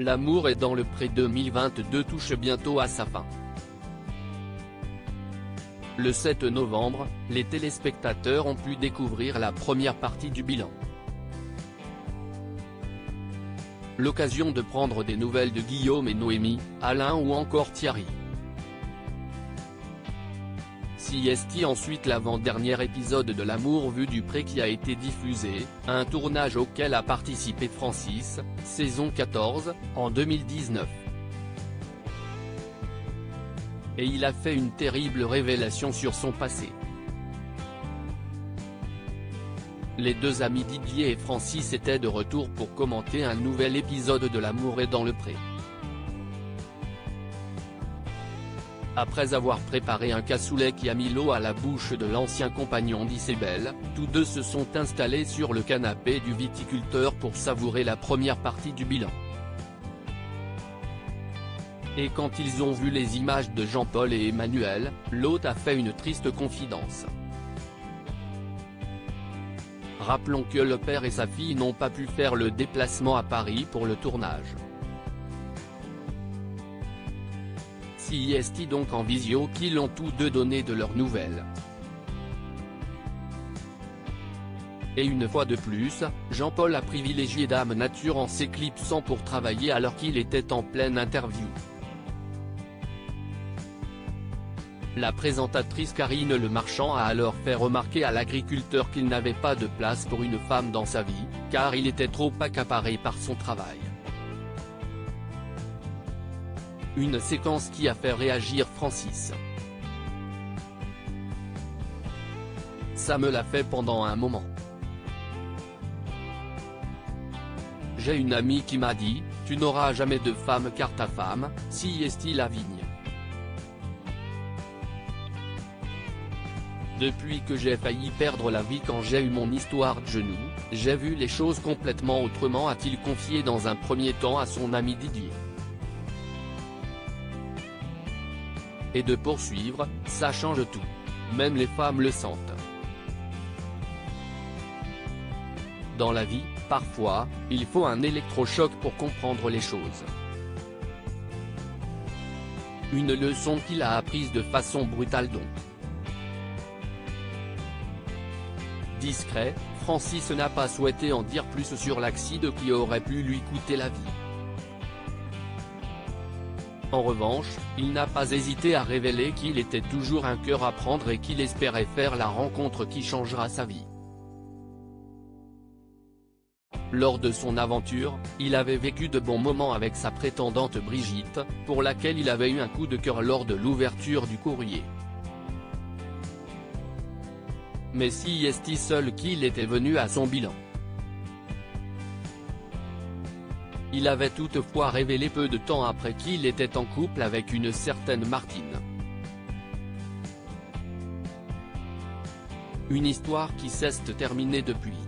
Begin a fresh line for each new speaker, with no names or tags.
L'amour est dans le pré 2022 touche bientôt à sa fin. Le 7 novembre, les téléspectateurs ont pu découvrir la première partie du bilan. L'occasion de prendre des nouvelles de Guillaume et Noémie, Alain ou encore Thierry. CST ensuite l'avant-dernier épisode de L'amour vu du pré qui a été diffusé, un tournage auquel a participé Francis, saison 14, en 2019. Et il a fait une terrible révélation sur son passé. Les deux amis Didier et Francis étaient de retour pour commenter un nouvel épisode de L'amour est dans le pré. Après avoir préparé un cassoulet qui a mis l'eau à la bouche de l'ancien compagnon d'Isabelle, tous deux se sont installés sur le canapé du viticulteur pour savourer la première partie du bilan. Et quand ils ont vu les images de Jean-Paul et Emmanuel, l'hôte a fait une triste confidence. Rappelons que le père et sa fille n'ont pas pu faire le déplacement à Paris pour le tournage. CST donc en visio qu'ils ont tous deux donné de leurs nouvelles. Et une fois de plus, Jean-Paul a privilégié Dame Nature en s'éclipsant pour travailler alors qu'il était en pleine interview. La présentatrice Karine Le Marchand a alors fait remarquer à l'agriculteur qu'il n'avait pas de place pour une femme dans sa vie, car il était trop accaparé par son travail. Une séquence qui a fait réagir Francis. Ça me l'a fait pendant un moment. J'ai une amie qui m'a dit, tu n'auras jamais de femme car ta femme, CST Lavigne. Depuis que j'ai failli perdre la vie quand j'ai eu mon histoire de genou, j'ai vu les choses complètement autrement, a-t-il confié dans un premier temps à son ami Didier. Et de poursuivre, ça change tout. Même les femmes le sentent. Dans la vie, parfois, il faut un électrochoc pour comprendre les choses. Une leçon qu'il a apprise de façon brutale donc. Discret, Francis n'a pas souhaité en dire plus sur l'accident qui aurait pu lui coûter la vie. En revanche, il n'a pas hésité à révéler qu'il était toujours un cœur à prendre et qu'il espérait faire la rencontre qui changera sa vie. Lors de son aventure, il avait vécu de bons moments avec sa prétendante Brigitte, pour laquelle il avait eu un coup de cœur lors de l'ouverture du courrier. Mais CST seul qu'il était venu à son bilan. Il avait toutefois révélé peu de temps après qu'il était en couple avec une certaine Martine. Une histoire qui s'est terminée depuis.